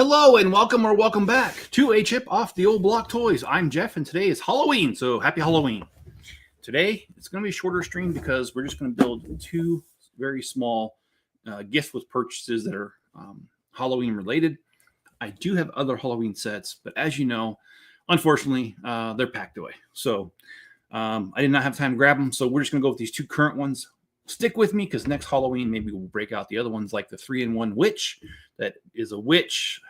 Hello and welcome or welcome back to A Chip Off the Old Block Toys. I'm Jeff and today is Halloween, so happy Halloween. Today it's going to be a shorter stream because we're just going to build two very small gift with purchases that are Halloween related. I do have other Halloween sets, but as you know, unfortunately, they're packed away. So I did not have time to grab them, so we're just going to go with these two current ones. Stick with me because next Halloween maybe we'll break out the other ones like the 3-in-1 witch. That is a witch.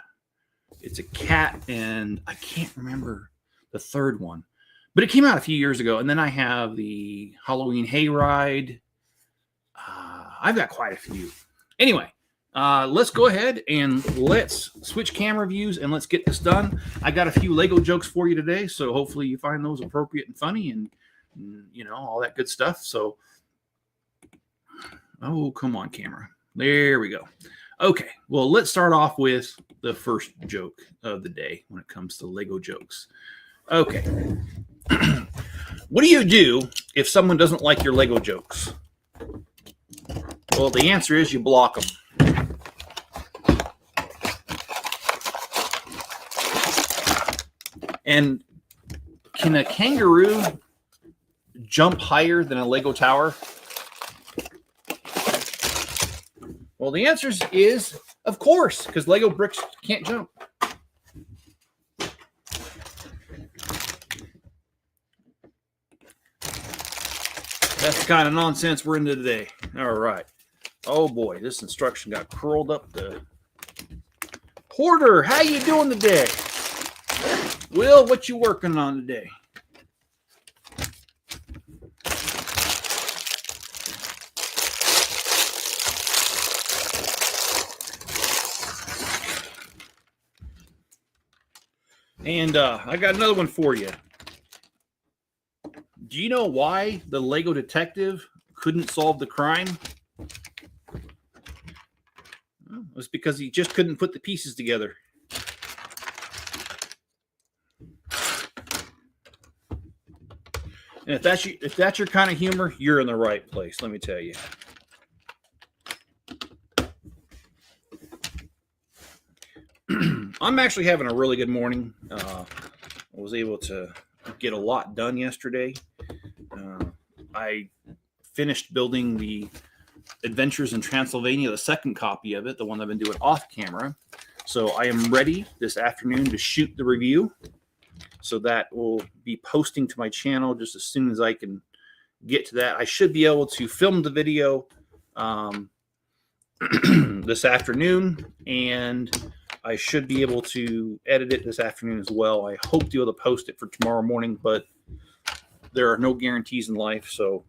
It's a cat, and I can't remember the third one, but it came out a few years ago. And then I have the Halloween hayride. I've got quite a few. Anyway, let's go ahead and let's switch camera views and let's get this done. I got a few Lego jokes for you today, so hopefully you find those appropriate and funny and you know, all that good stuff. So, oh, come on, camera. There we go. Okay, well, let's start off with the first joke of the day when it comes to Lego jokes. Okay. What do you do if someone doesn't like your Lego jokes? Well, the answer is you block them. And can a kangaroo jump higher than a Lego tower? Well, the answer is, of course, because Lego bricks can't jump. That's the kind of nonsense we're into today. All right. Oh, boy, this instruction got curled up. Hoarder, how you doing today? Will, what you working on today? And I got another one for you. Do you know why the Lego detective couldn't solve the crime? Well, it was because he just couldn't put the pieces together. And if that's your kind of humor, you're in the right place, let me tell you. I'm actually having a really good morning. I was able to get a lot done yesterday. I finished building the Adventures in Transylvania, the second copy of it, the one I've been doing off camera. So I am ready this afternoon to shoot the review. So that will be posting to my channel just as soon as I can get to that. I should be able to film the video this afternoon, and I should be able to edit it this afternoon as well. I hope to be able to post it for tomorrow morning, but there are no guarantees in life, so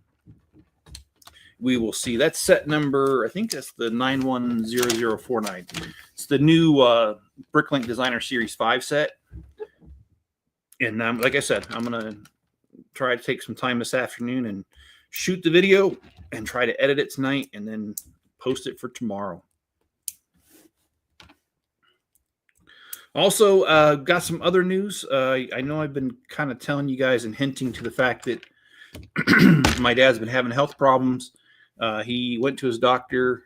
we will see. That's set number, I think that's the 910049. It's the new Bricklink Designer Series 5 set. And like I said, I'm going to try to take some time this afternoon and shoot the video and try to edit it tonight and then post it for tomorrow. Also, got some other news. I know I've been kind of telling you guys and hinting to the fact that my dad's been having health problems. He went to his doctor,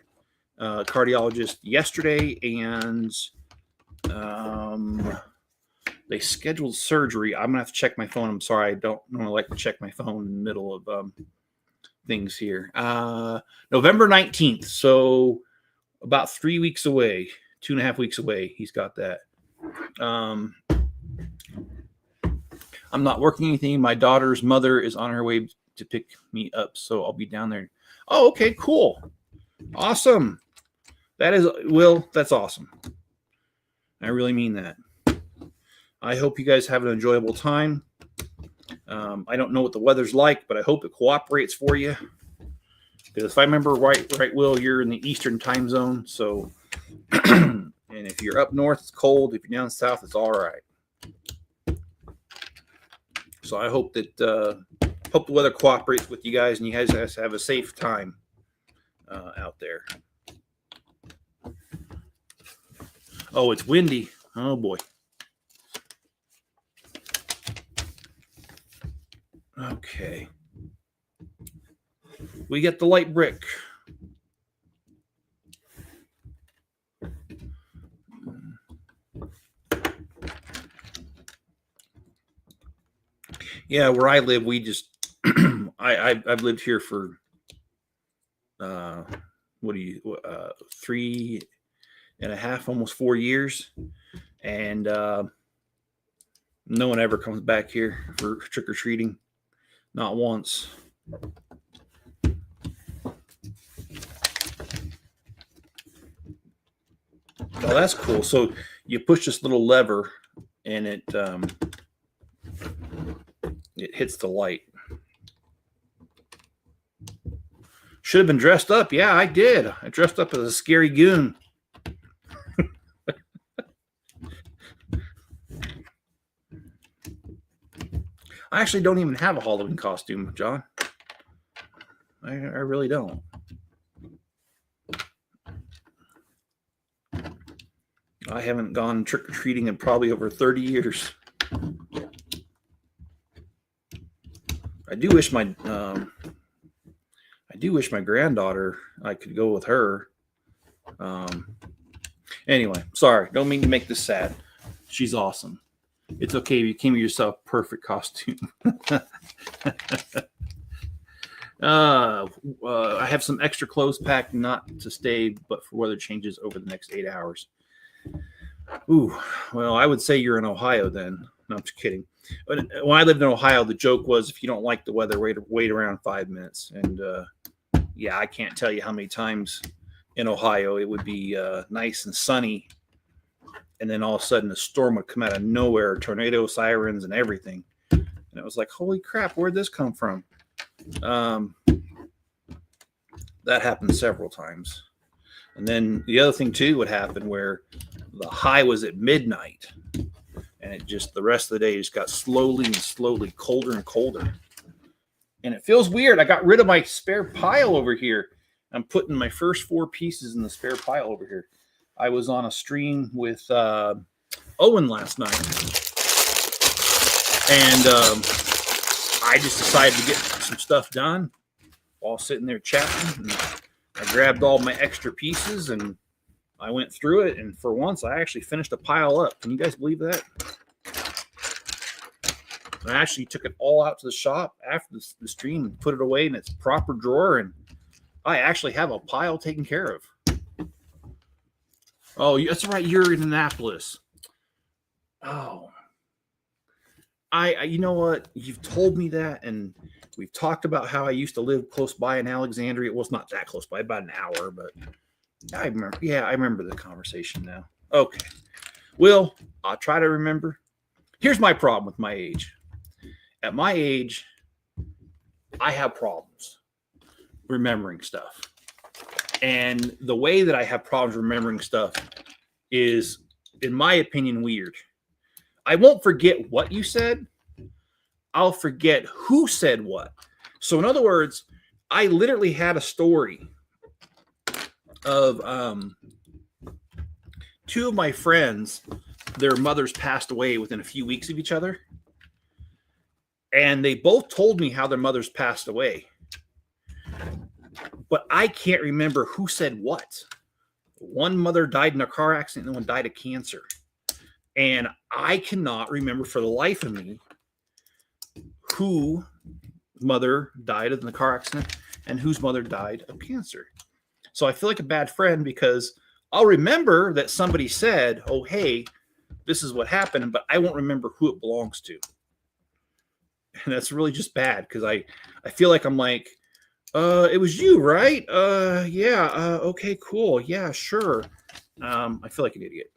cardiologist, yesterday, and they scheduled surgery. I'm going to have to check my phone. I'm sorry. I don't normally like to check my phone in the middle of things here. November 19th. So about 3 weeks away, 2.5 weeks away, he's got that. I'm not working anything. My daughter's mother is on her way to pick me up, so I'll be down there. Oh, okay, cool. Awesome. That is, Will, that's awesome. I really mean that. I hope you guys have an enjoyable time. I don't know what the weather's like, but I hope it cooperates for you. Because if I remember right, Will, you're in the Eastern time zone, so and if you're up north, it's cold. If you're down south, it's all right. So I hope that hope the weather cooperates with you guys and you guys have a safe time out there. Oh, it's windy. Oh boy. Okay. We get the light brick. Yeah, where I live, we just I've lived here for 3.5, almost 4 years, and no one ever comes back here for trick or treating, not once. Oh, that's cool. So you push this little lever, and it hits the light. Should have been dressed up. Yeah, I did. I dressed up as a scary goon. I actually don't even have a Halloween costume, John. I really don't. I haven't gone trick-or-treating in probably over 30 years. I do wish my granddaughter, I could go with her. Anyway, sorry. Don't mean to make this sad. She's awesome. It's okay if you came with yourself a perfect costume. I have some extra clothes packed, not to stay, but for weather changes over the next 8 hours. Ooh, well, I would say you're in Ohio then. No, I'm just kidding. But when I lived in Ohio, the joke was if you don't like the weather, wait around 5 minutes. And yeah, I can't tell you how many times in Ohio it would be nice and sunny, and then all of a sudden a storm would come out of nowhere, tornado sirens and everything. And it was like, holy crap, where'd this come from? That happened several times. And then the other thing too would happen where the high was at midnight, and it just the rest of the day just got slowly and slowly colder and colder. And it feels weird. I got rid of my spare pile over here. I'm putting my first 4 pieces in the spare pile over here. I was on a stream with Owen last night, and I just decided to get some stuff done while sitting there chatting. And I grabbed all my extra pieces and I went through it, and for once I actually finished a pile up. Can you guys believe that? I actually took it all out to the shop after the stream and put it away in its proper drawer, and I actually have a pile taken care of. Oh, that's right. You're in Annapolis. Oh, you know what? You've told me that, and we've talked about how I used to live close by in Alexandria. It was not that close by, about an hour, but I remember. Yeah, I remember the conversation now. Okay. Well, I'll try to remember. Here's my problem with my age. At my age, I have problems remembering stuff. And the way that I have problems remembering stuff is, in my opinion, weird. I won't forget what you said. I'll forget who said what. So in other words, I literally had a story of 2 of my friends, their mothers passed away within a few weeks of each other. And they both told me how their mothers passed away. But I can't remember who said what. One mother died in a car accident and one died of cancer. And I cannot remember for the life of me who mother died in the car accident and whose mother died of cancer. So I feel like a bad friend because I'll remember that somebody said, oh, hey, this is what happened, but I won't remember who it belongs to. And that's really just bad because I feel like I'm like, it was you, right? Yeah. Okay, cool. Yeah, sure. I feel like an idiot.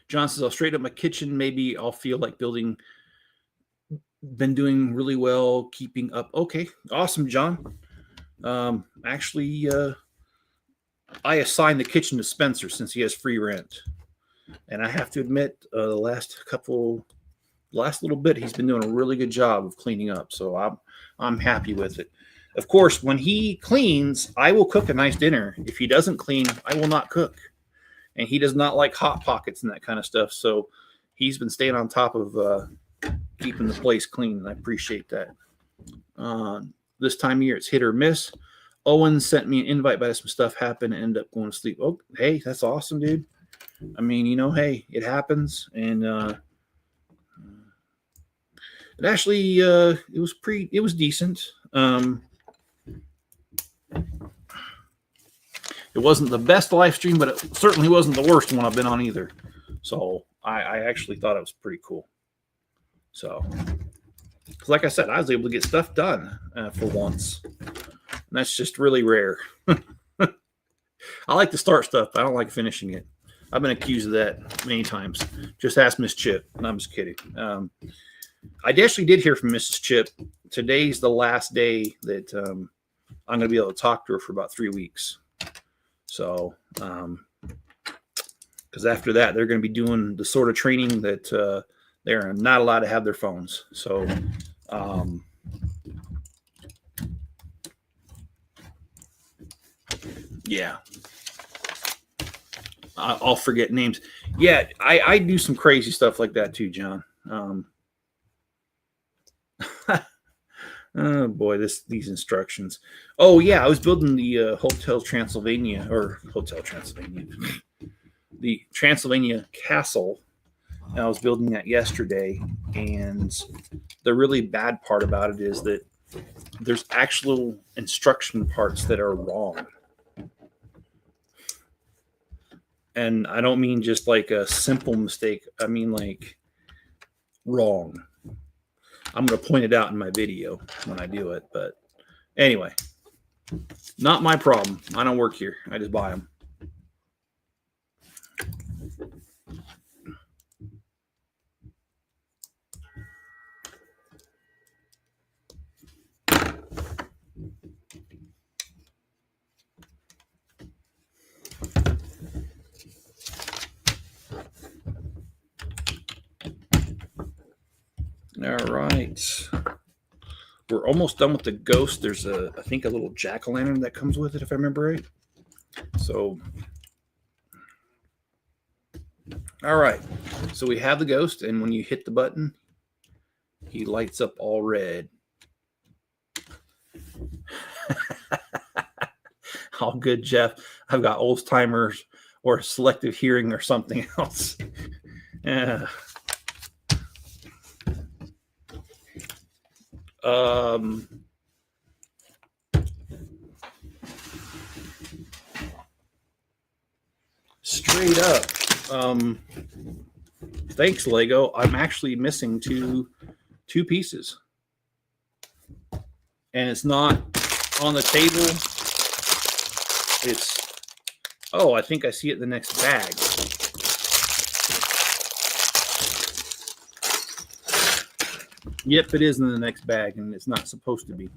John says, I'll straighten up my kitchen. Maybe I'll feel like been doing really well, keeping up. Okay, awesome, John. Actually, I assigned the kitchen to Spencer since he has free rent. And I have to admit, the last little bit, he's been doing a really good job of cleaning up. So I'm happy with it. Of course, when he cleans, I will cook a nice dinner. If he doesn't clean, I will not cook. And he does not like Hot Pockets and that kind of stuff. So he's been staying on top of keeping the place clean. And I appreciate that. This time of year, it's hit or miss. Owen sent me an invite, but some stuff happened and ended up going to sleep. Oh, hey, that's awesome, dude. I mean, hey, it happens. And it actually, it was decent. It wasn't the best live stream, but it certainly wasn't the worst one I've been on either. So I actually thought it was pretty cool. So, like I said, I was able to get stuff done for once. And that's just really rare. I like to start stuff, but I don't like finishing it. I've been accused of that many times. Just ask Miss Chip. And I'm just kidding. I actually did hear from Mrs. Chip. Today's the last day that I'm going to be able to talk to her for about 3 weeks. So, because after that, they're going to be doing the sort of training that they're not allowed to have their phones. So, yeah. I'll forget names. Yeah, I do some crazy stuff like that too, John. Oh boy, these instructions. Oh yeah, I was building the Hotel Transylvania, the Transylvania Castle. And I was building that yesterday, and the really bad part about it is that there's actual instruction parts that are wrong. And I don't mean just like a simple mistake. I mean like wrong. I'm going to point it out in my video when I do it. But anyway, not my problem. I don't work here. I just buy them. All right. We're almost done with the ghost. There's I think a little jack-o'-lantern that comes with it, if I remember right. So, all right. So we have the ghost, and when you hit the button, he lights up all red. All good, Jeff. I've got Alzheimer's or selective hearing or something else. Straight up. Thanks, Lego. I'm actually missing two pieces. And it's not on the table. It's, oh, I think I see it in the next bag. Yep, it is in the next bag, and it's not supposed to be.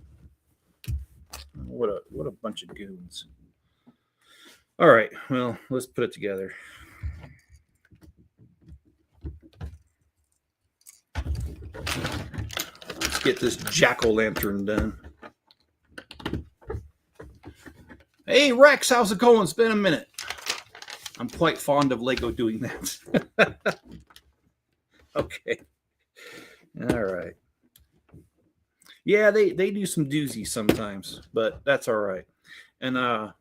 What a bunch of goons. All right, well, let's put it together. Let's get this jack-o'-lantern done. Hey, Rex, how's it going? It's been a minute. I'm quite fond of Lego doing that. Okay. All right. Yeah, they do some doozies sometimes, but that's all right. And I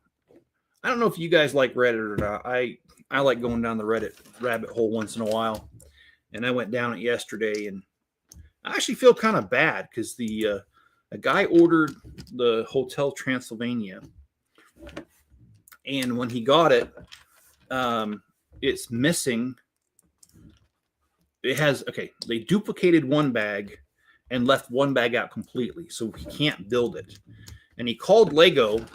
don't know if you guys like Reddit or not. I like going down the Reddit rabbit hole once in a while. And I went down it yesterday, and I actually feel kind of bad because a guy ordered the Hotel Transylvania, and when he got it, it's missing. They duplicated one bag and left one bag out completely, so he can't build it. And he called Lego,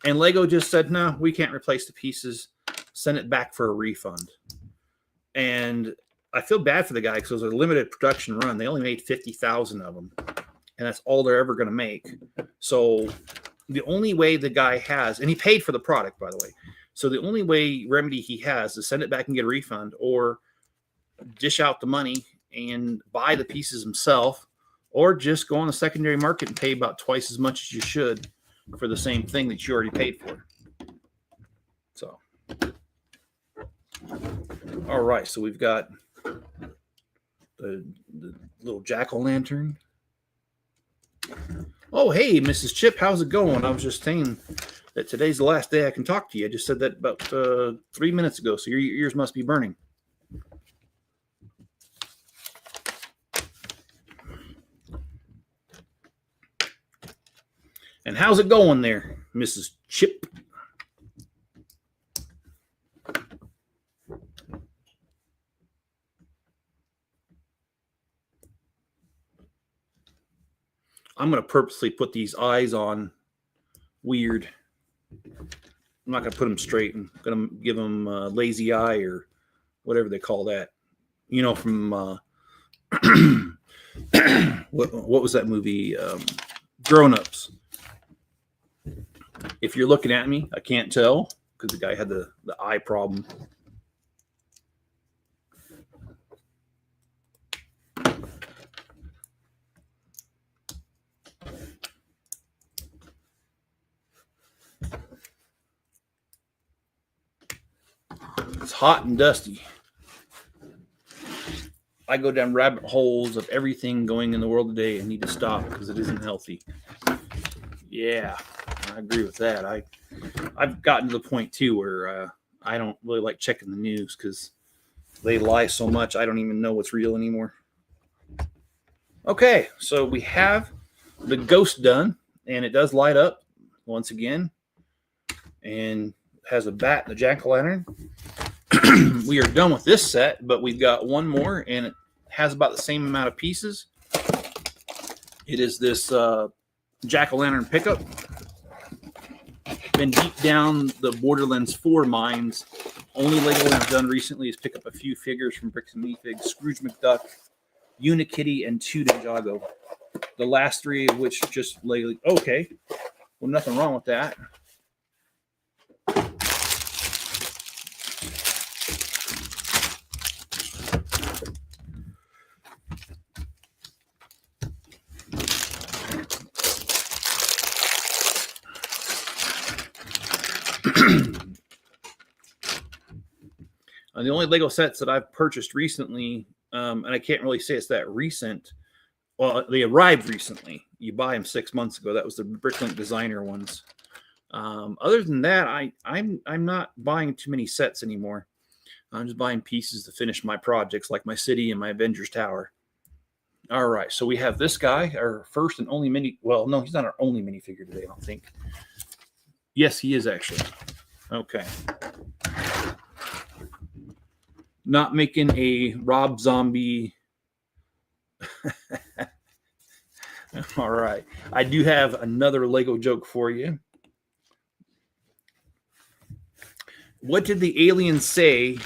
and Lego just said, no, we can't replace the pieces. Send it back for a refund. And I feel bad for the guy because it was a limited production run. They only made 50,000 of them, and that's all they're ever going to make. So the only way the guy has, and he paid for the product, by the way. So the only remedy he has is send it back and get a refund, or dish out the money and buy the pieces himself, or just go on the secondary market and pay about twice as much as you should for the same thing that you already paid for. So, all right. So we've got the little jack-o'-lantern. Oh, hey, Mrs. Chip, how's it going? I was just saying that today's the last day I can talk to you. I just said that about 3 minutes ago, so your ears must be burning. And how's it going there, Mrs. Chip? I'm going to purposely put these eyes on weird. I'm not going to put them straight. I'm going to give them lazy eye or whatever they call that. You know, from what was that movie? Grown Ups. If you're looking at me, I can't tell because the guy had the eye problem. It's hot and dusty. I go down rabbit holes of everything going in the world today and need to stop because it isn't healthy. Yeah, I agree with that. I've gotten to the point too where I don't really like checking the news because they lie so much I don't even know what's real anymore. Okay, so we have the ghost done, and it does light up once again, and has a bat and a jack-o'-lantern. We are done with this set, but we've got one more, and it has about the same amount of pieces. It is this jack-o'-lantern pickup. Been deep down the Borderlands 4 mines. Only Lego I've done recently is pick up a few figures from Bricks and Minifig, Scrooge McDuck, Unikitty, and 2 Ninjago. The last 3 of which just lately. Okay, well, nothing wrong with that. The only Lego sets that I've purchased recently, and I can't really say it's that recent. Well, they arrived recently. You buy them 6 months ago. That was the Bricklink designer ones. Other than that, I'm not buying too many sets anymore. I'm just buying pieces to finish my projects, like my city and my Avengers Tower. All right, so we have this guy, our first and only mini. Well, no, he's not our only minifigure today, I don't think. Yes, he is actually. Okay. Not making a Rob Zombie. All right. I do have another Lego joke for you. What did the alien say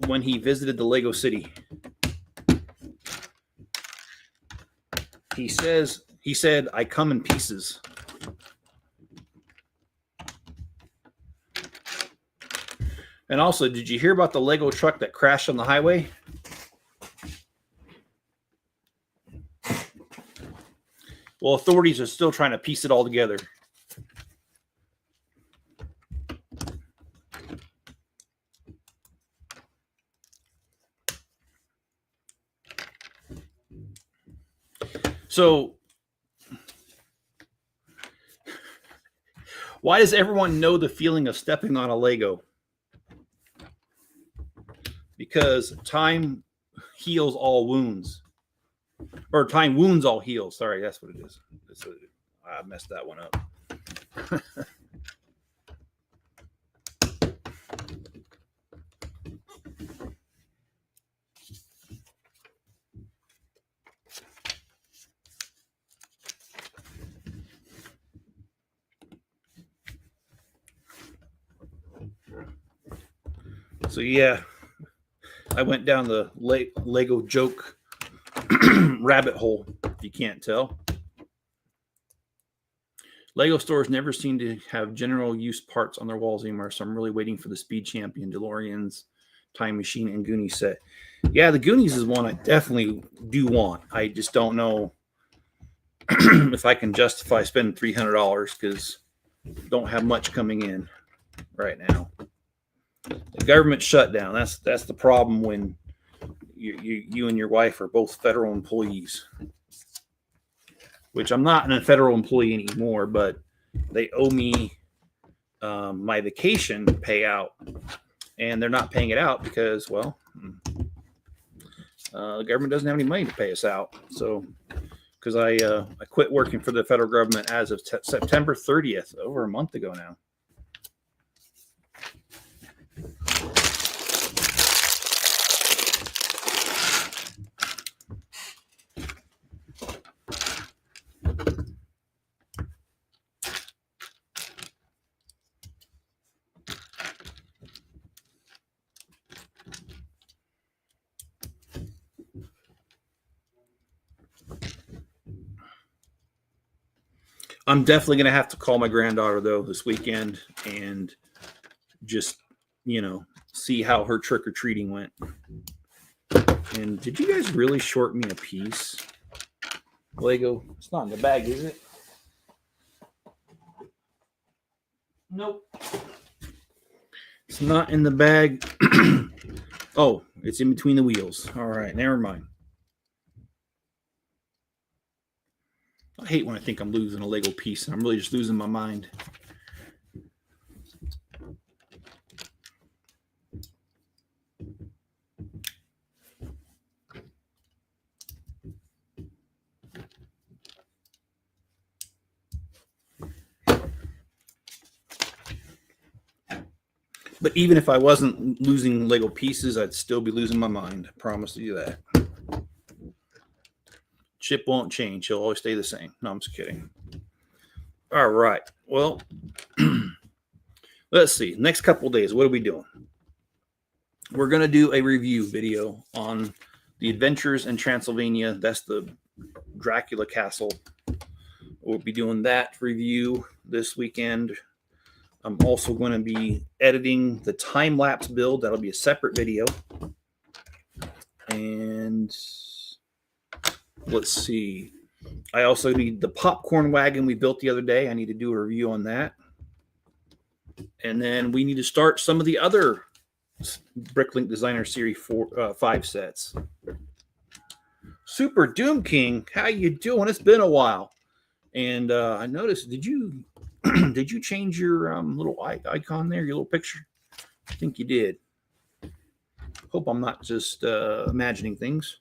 when he visited the Lego City? He said, I come in pieces. And also, did you hear about the Lego truck that crashed on the highway? Well, authorities are still trying to piece it all together. So, why does everyone know the feeling of stepping on a Lego? Because time heals all wounds. Or time wounds all heals. Sorry, that's what it is. That's what it is. I messed that one up. So yeah, I went down the Lego joke rabbit hole, if you can't tell. Lego stores never seem to have general use parts on their walls anymore, so I'm really waiting for the Speed Champion, DeLoreans, Time Machine, and Goonies set. Yeah, the Goonies is one I definitely do want. I just don't know if I can justify spending $300 because don't have much coming in right now. The government shutdown. That's the problem when you and your wife are both federal employees. which I'm not a federal employee anymore, but they owe me my vacation payout, and they're not paying it out because, well, the government doesn't have any money to pay us out. So, because I quit working for the federal government as of September 30th, over a month ago now. I'm definitely going to have to call my granddaughter, though, this weekend and just, see how her trick-or-treating went. And did you guys really short me a piece? Lego, it's not in the bag, is it? Nope. It's not in the bag. Oh, it's in between the wheels. All right, never mind. I hate when I think I'm losing a Lego piece and I'm really just losing my mind. But even if I wasn't losing Lego pieces, I'd still be losing my mind. I promise you that. Chip won't change. He'll always stay the same. No, I'm just kidding. All right. Well, let's see. Next couple of days, what are we doing? We're going to do a review video on the Adventures in Transylvania. That's the Dracula Castle. We'll be doing that review this weekend. I'm also going to be editing the time-lapse build. That'll be a separate video. And let's see. I also need the popcorn wagon we built the other day. I need to do a review on that. And then we need to start some of the other Bricklink Designer Series 5 sets. Super Doom King, how you doing? It's been a while. And I noticed, did you change your little icon there, your little picture? I think you did. Hope I'm not just imagining things.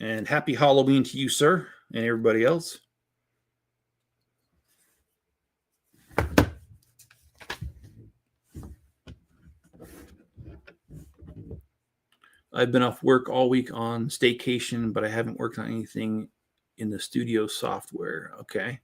And happy Halloween to you, sir, and everybody else. I've been off work all week on staycation, but I haven't worked on anything in the studio software. Okay.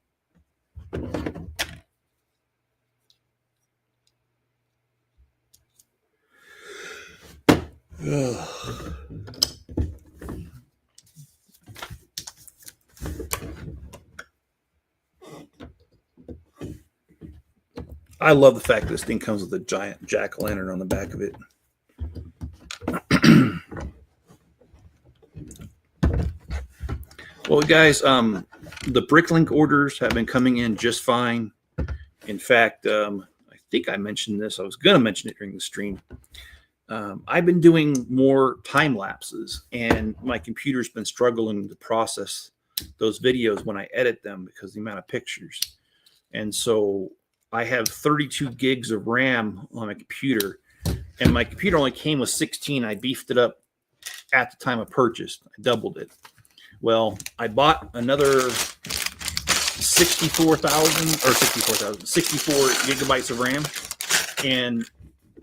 I love the fact that this thing comes with a giant jack-o'-lantern on the back of it. Well, guys, the Bricklink orders have been coming in just fine. In fact, I think I mentioned this. I was going to mention it during the stream. I've been doing more time lapses, and my computer's been struggling to process those videos when I edit them because of the amount of pictures. And so I have 32 gigs of RAM on my computer, and my computer only came with 16. I beefed it up at the time of purchase. I doubled it. Well, I bought another 64 gigabytes of RAM, and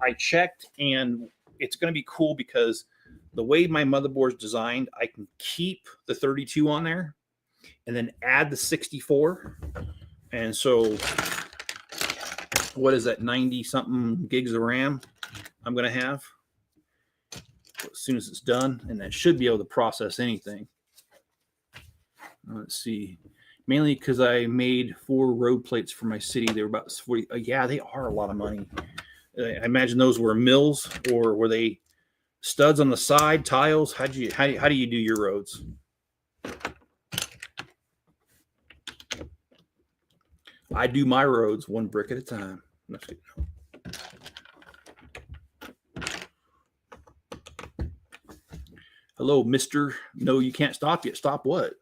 I checked, and it's going to be cool because the way my motherboard's designed, I can keep the 32 on there and then add the 64. And so what is that, 90 something gigs of RAM I'm going to have as soon as it's done, and that should be able to process anything. Let's see. Mainly because I made 4 road plates for my city. They were about 40. Yeah, they are a lot of money. I imagine those were mills, or were they studs on the side, tiles? How do you do your roads? I do my roads one brick at a time. Hello, Mr. No, you can't stop yet. Stop what?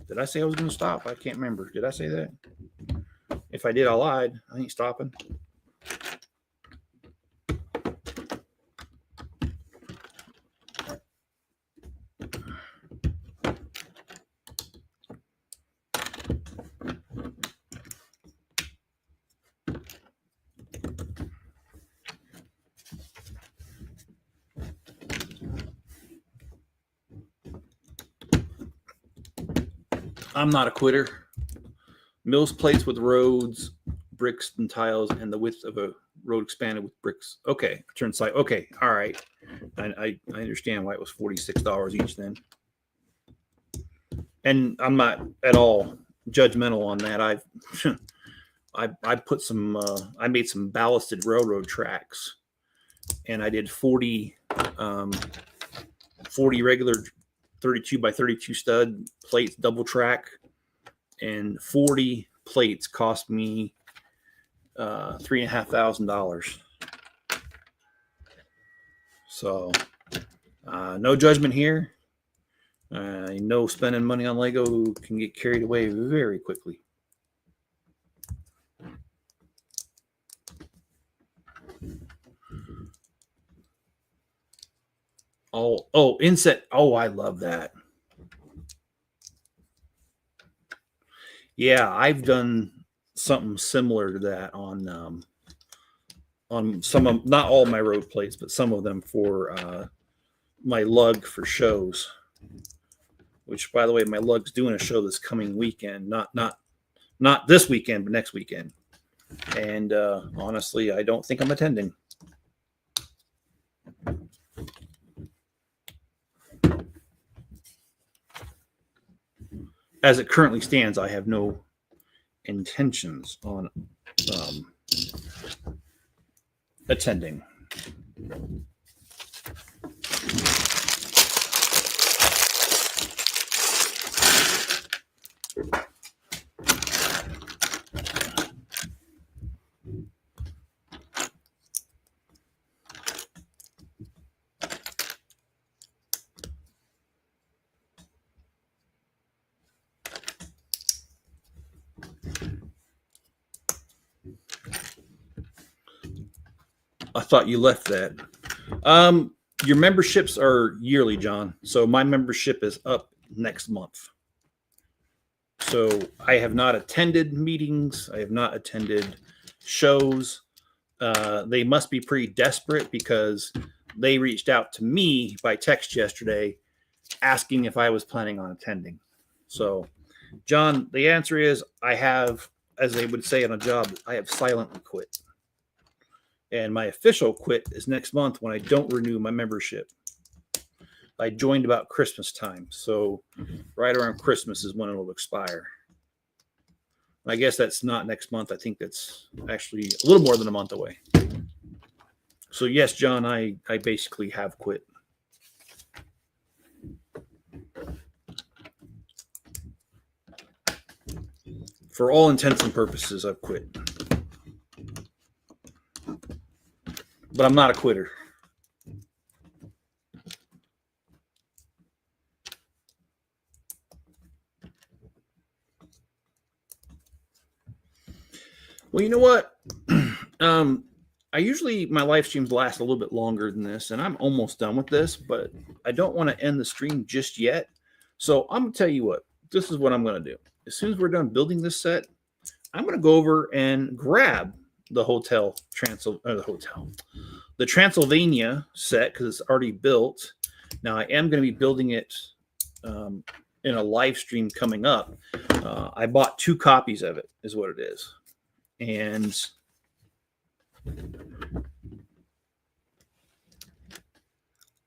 Did I say I was going to stop? I can't remember. Did I say that? If I did, I lied. I ain't stopping. I'm not a quitter. Mills plates with roads, bricks and tiles, and the width of a road expanded with bricks. Okay, turn side. Okay, all right. I understand why it was $46 each then. And I'm not at all judgmental on that. I put some. I made some ballasted railroad tracks, and I did 40 regular 32 by 32 stud plates, double track, and 40 plates cost me $3,500. So no judgment here. No spending money on Lego can get carried away very quickly. Oh, inset. Oh, I love that. Yeah, I've done something similar to that on some of, not all my road plates, but some of them for my lug for shows. Which, by the way, my lug's doing a show this coming weekend. Not this weekend, but next weekend. And honestly, I don't think I'm attending. As it currently stands, I have no intentions on attending. I thought you left that. Your memberships are yearly, John. So my membership is up next month. So I have not attended meetings. I have not attended shows. They must be pretty desperate because they reached out to me by text yesterday asking if I was planning on attending. So, John, the answer is I have, as they would say on a job, I have silently quit. And my official quit is next month when I don't renew my membership. I joined about Christmas time. So right around Christmas is when it will expire. I guess that's not next month. I think that's actually a little more than a month away. So yes, John, I basically have quit. For all intents and purposes, I've quit. But I'm not a quitter. Well, you know what? I usually, my live streams last a little bit longer than this, and I'm almost done with this, but I don't want to end the stream just yet. So I'm going to tell you what, this is what I'm going to do. As soon as we're done building this set, I'm going to go over and grab the the Transylvania set because it's already built. Now I am going to be building it in a live stream coming up. I bought 2 copies of it, is what it is. And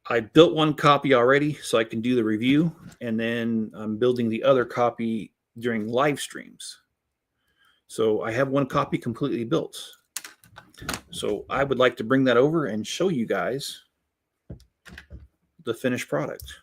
I built 1 copy already so I can do the review. And then I'm building the other copy during live streams. So I have 1 copy completely built. So I would like to bring that over and show you guys the finished product.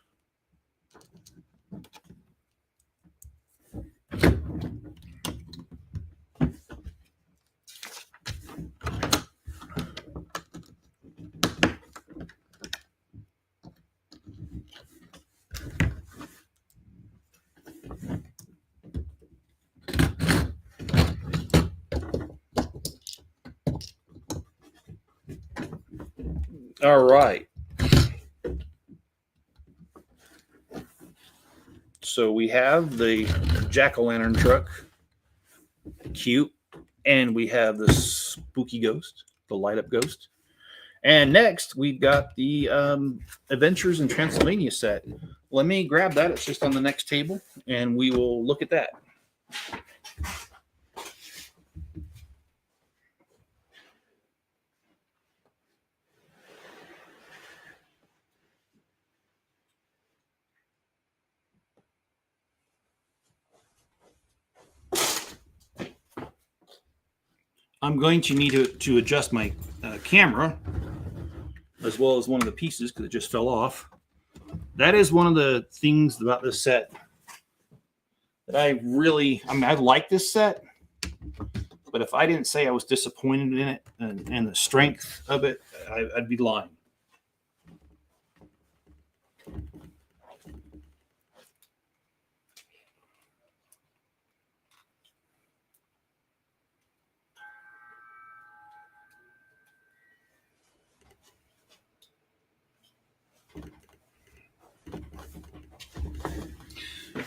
All right. So we have the jack-o'-lantern truck, cute, and we have the spooky ghost, the light-up ghost. And next, we've got the Adventures in Transylvania set. Let me grab that. It's just on the next table, and we will look at that. I'm going to need to adjust my camera as well as one of the pieces because it just fell off. That is one of the things about this set that I like this set, but if I didn't say I was disappointed in it and the strength of it, I'd be lying.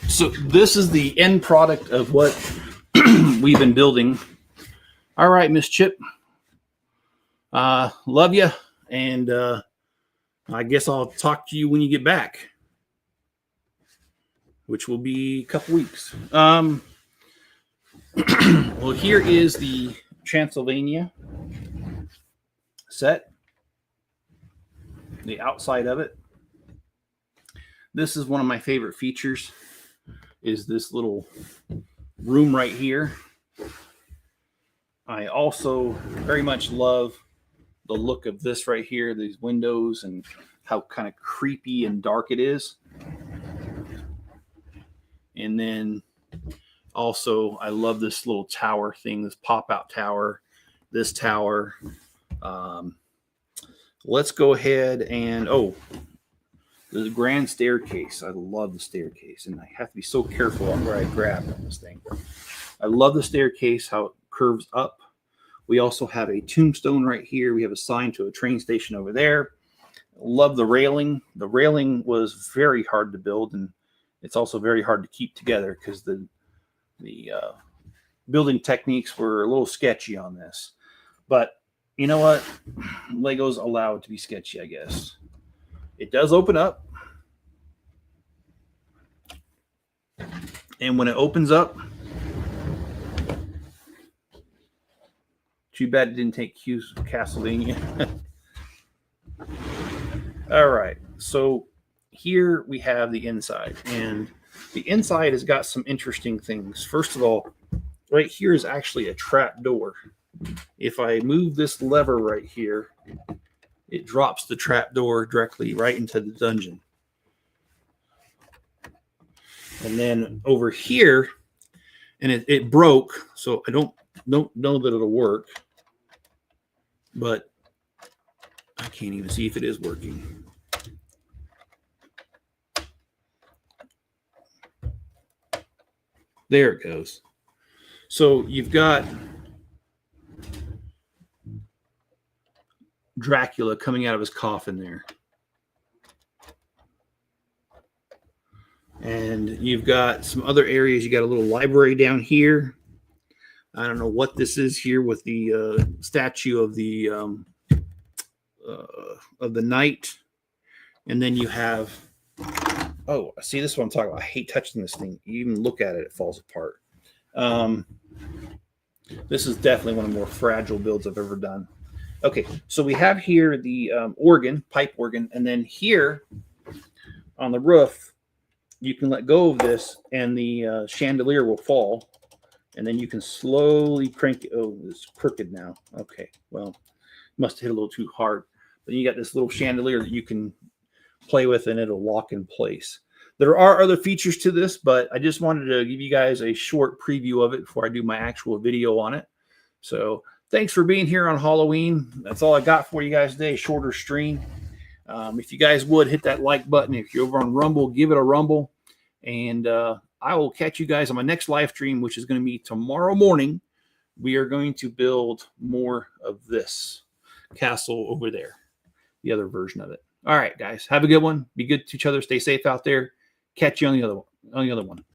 So this is the end product of what we've been building. All right, Miss Chip. Love you. And I guess I'll talk to you when you get back, which will be a couple weeks. Well, here is the Transylvania set. The outside of it. This is one of my favorite features, is this little room right here. I also very much love the look of this right here, these windows, and how kind of creepy and dark it is. And then also, I love this little tower thing, this pop-out tower, this tower. Let's go ahead and, the grand staircase. I love the staircase, and I have to be so careful on where I grab on this thing. I love the staircase, how it curves up. We also have a tombstone right here. We have a sign to a train station over there. Love the railing. The railing was very hard to build, and it's also very hard to keep together because the building techniques were a little sketchy on this. But you know what? Lego's allowed to be sketchy, I guess. It does open up. And when it opens up, too bad it didn't take cues of Castlevania. All right. So here we have the inside. And the inside has got some interesting things. First of all, right here is actually a trap door. If I move this lever right here, it drops the trap door directly right into the dungeon. And then over here, and it broke, so I don't know that it'll work, but I can't even see if it is working. There it goes. So you've got Dracula coming out of his coffin there. And you've got some other areas. You got a little library down here. I don't know what this is here with the statue of the knight. And then you have, see, this is what I'm talking about. I hate touching this thing. You even look at it, it falls apart. This is definitely one of the more fragile builds I've ever done. Okay, so we have here the organ, pipe organ, and then here on the roof, you can let go of this and the chandelier will fall, and then you can slowly crank it. Oh, it's crooked now. Okay, well, must have hit a little too hard. But you got this little chandelier that you can play with and it'll lock in place. There are other features to this, but I just wanted to give you guys a short preview of it before I do my actual video on it. So thanks for being here on Halloween. That's all I got for you guys today, shorter stream. If you guys would, hit that like button. If you're over on Rumble, give it a rumble. And I will catch you guys on my next live stream, which is going to be tomorrow morning. We are going to build more of this castle over there. the other version of it. All right, guys, have a good one. Be good to each other. Stay safe out there. Catch you on the other one.